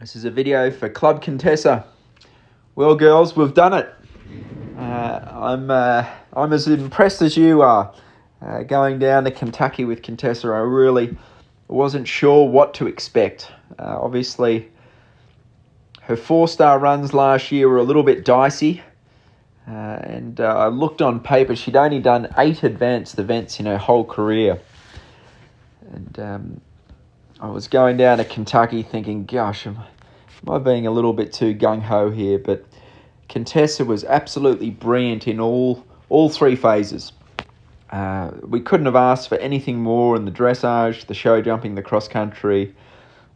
This is a video for Club Contessa. Well, girls, we've done it. I'm as impressed as you are. Going down to Kentucky with Contessa, I really wasn't sure what to expect. Obviously, her 4-star runs last year were a little bit dicey. And I looked on paper, she'd only done 8 advanced events in her whole career. And I was going down to Kentucky thinking, gosh, am I being a little bit too gung-ho here? But Contessa was absolutely brilliant in all 3 phases. We couldn't have asked for anything more in the dressage, the show jumping, the cross-country.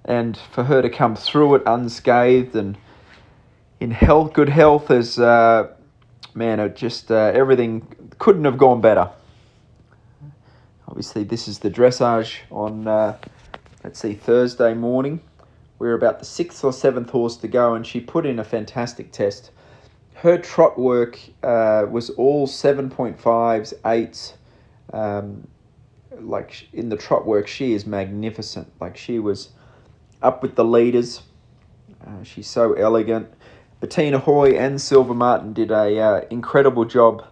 And for her to come through it unscathed and in good health is, everything couldn't have gone better. Obviously, this is the dressage on, Thursday morning. We're about the 6th or 7th horse to go, and she put in a fantastic test. Her trot work was all 7.5s, 8s. In the trot work, she is magnificent. She was up with the leaders. She's so elegant. Bettina Hoy and Silver Martin did a incredible job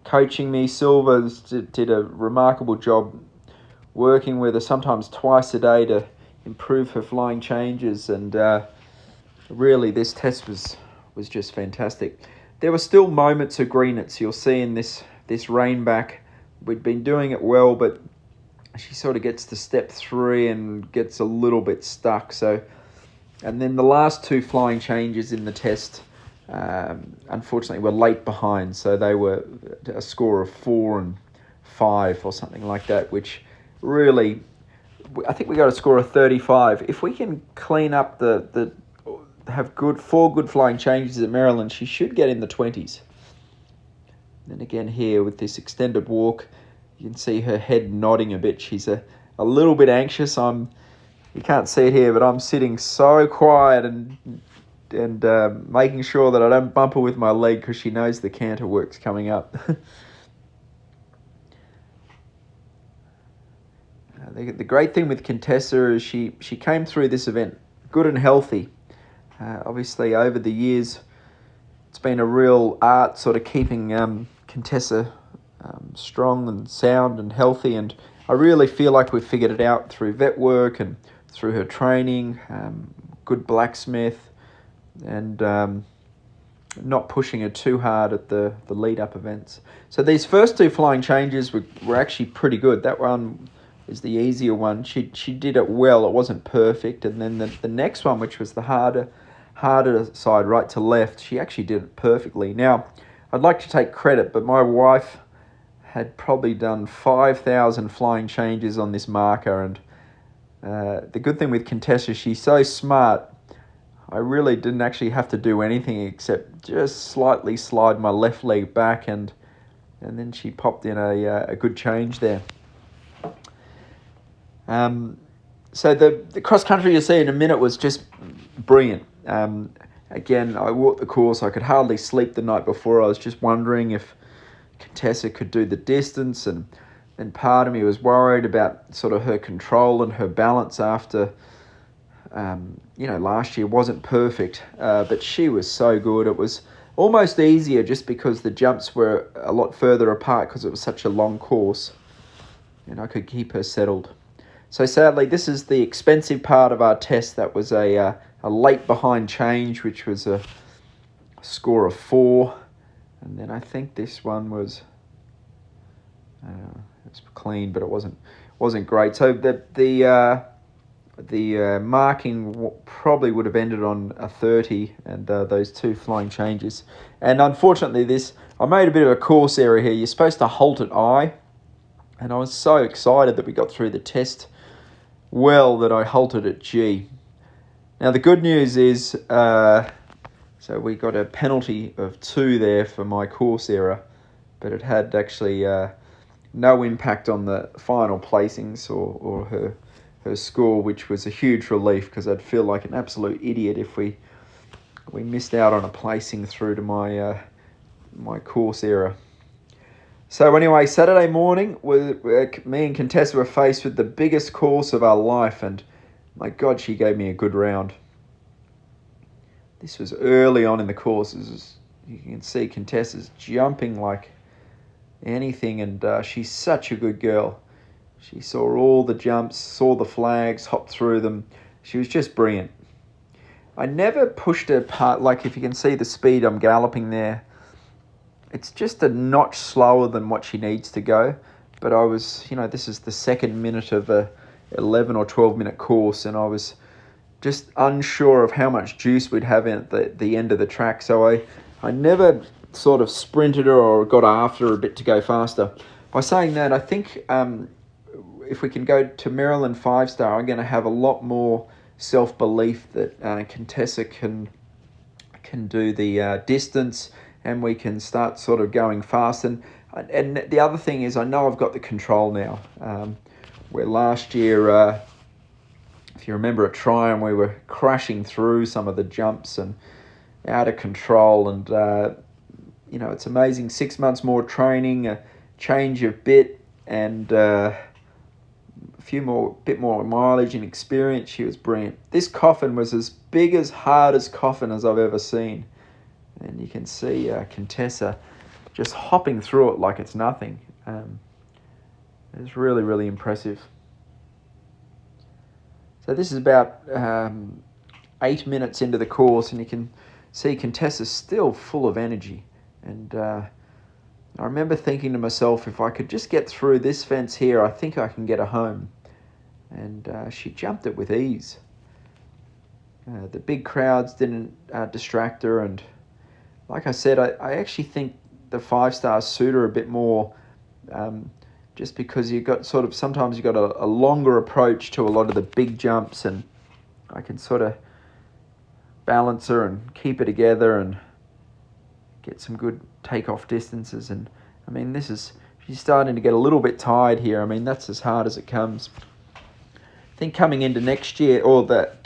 coaching me. Silver did a remarkable job working with her, sometimes twice a day, to improve her flying changes. And really, this test was just fantastic. There were still moments of greenness. You'll see in this rein back. We'd been doing it well, but she sort of gets to step 3 and gets a little bit stuck. And then the last 2 flying changes in the test, unfortunately, were late behind. So they were a score of 4 and 5 or something like that, which really, I think we got a score of 35. If we can clean up have 4 good flying changes at Maryland, she should get in the 20s. Then again here with this extended walk, you can see her head nodding a bit. She's a little bit anxious. You can't see it here, but I'm sitting so quiet and making sure that I don't bump her with my leg because she knows the canter work's coming up. The great thing with Contessa is she came through this event good and healthy. Obviously, over the years, it's been a real art sort of keeping Contessa strong and sound and healthy. And I really feel like we've figured it out through vet work and through her training, good blacksmith, and not pushing her too hard at the lead-up events. So these first 2 flying changes were actually pretty good. That one is the easier one. She did it well. It wasn't perfect. And then the next one, which was the harder side, right to left, she actually did it perfectly. Now, I'd like to take credit, but my wife had probably done 5,000 flying changes on this marker. And the good thing with Contessa, she's so smart, I really didn't actually have to do anything except just slightly slide my left leg back, and then she popped in a good change there. So the cross country you'll see in a minute was just brilliant. Again, I walked the course. I could hardly sleep the night before. I was just wondering if Contessa could do the distance, and part of me was worried about sort of her control and her balance after, last year wasn't perfect, but she was so good. It was almost easier just because the jumps were a lot further apart because it was such a long course, and I could keep her settled. So sadly, this is the expensive part of our test. That was a late behind change, which was a score of 4. And then I think this one was it's clean, but it wasn't great. So the marking probably would have ended on a 30, and those 2 flying changes. And unfortunately, I made a bit of a course error here. You're supposed to halt at I, and I was so excited that we got through the test well that I halted at G. Now the good news is, so we got a penalty of 2 there for my course error, but it had actually no impact on the final placings or her score, which was a huge relief because I'd feel like an absolute idiot if we missed out on a placing through to my course error. So anyway, Saturday morning, me and Contessa were faced with the biggest course of our life, and my God, she gave me a good round. This was early on in the course. You can see Contessa's jumping like anything, and she's such a good girl. She saw all the jumps, saw the flags, hopped through them. She was just brilliant. I never pushed her part, like if you can see the speed I'm galloping there, it's just a notch slower than what she needs to go. But I was, this is the second minute of a 11 or 12 minute course, and I was just unsure of how much juice we'd have in at the end of the track. So I never sort of sprinted her or got after her a bit to go faster. By saying that, I think if we can go to Maryland 5-star, I'm going to have a lot more self-belief that Contessa can do the distance, and we can start sort of going fast. And the other thing is, I know I've got the control now. Where last year, if you remember at Tryon, we were crashing through some of the jumps and out of control. And it's amazing. 6 months more training, a change of bit, and bit more mileage and experience. She was brilliant. This coffin was as big as hardest coffin as I've ever seen, and you can see Contessa just hopping through it like it's nothing. It's really, really impressive. So this is about 8 minutes into the course, and you can see Contessa's still full of energy. And I remember thinking to myself, if I could just get through this fence here, I think I can get her home. And she jumped it with ease. The big crowds didn't distract her, and like I said, I actually think the 5-stars suit her a bit more, just because sometimes you've got a longer approach to a lot of the big jumps, and I can sort of balance her and keep her together and get some good takeoff distances. And I mean, she's starting to get a little bit tired here. I mean, that's as hard as it comes. I think coming into next year,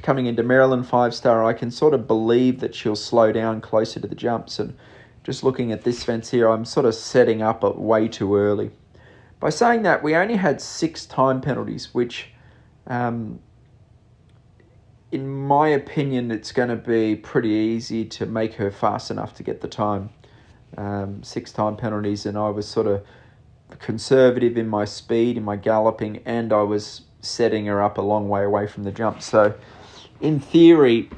coming into Maryland 5-star, I can sort of believe that she'll slow down closer to the jumps. And just looking at this fence here, I'm sort of setting up way too early. By saying that, we only had 6 time penalties, which, in my opinion, it's going to be pretty easy to make her fast enough to get the time. 6 time penalties, and I was sort of conservative in my speed, in my galloping, and I was setting her up a long way away from the jump. So in theory,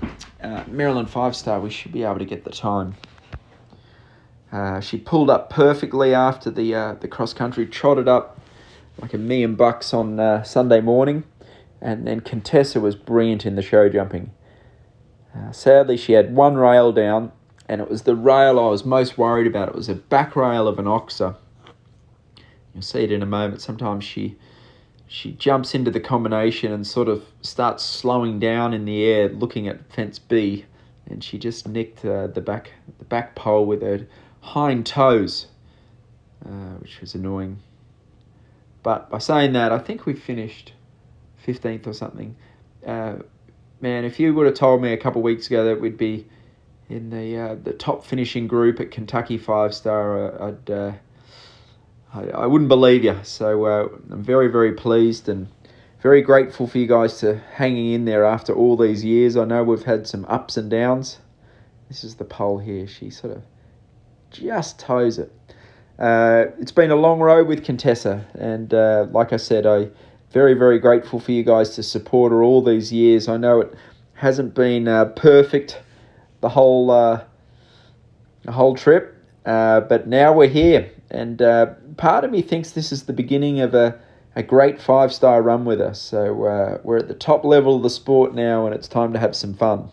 Maryland 5-star, we should be able to get the time. She pulled up perfectly after the cross country, trotted up like $1,000,000 on Sunday morning, and then Contessa was brilliant in the show jumping. Sadly, she had one rail down, and it was the rail I was most worried about. It was a back rail of an oxer. You'll see it in a moment. Sometimes she jumps into the combination and sort of starts slowing down in the air, looking at fence B, and she just nicked the back pole with her hind toes, which was annoying. But by saying that, I think we finished 15th or something. Man, if you would have told me a couple of weeks ago that we'd be in the top finishing group at Kentucky 5-star, I wouldn't believe you. So I'm very, very pleased and very grateful for you guys to hanging in there after all these years. I know we've had some ups and downs. This is the pole here. She sort of just toes it. It's been a long road with Contessa, and like I said, I'm very, very grateful for you guys to support her all these years. I know it hasn't been perfect the whole trip, but now we're here, and part of me thinks this is the beginning of a great 5-star run with us. So we're at the top level of the sport now, and it's time to have some fun.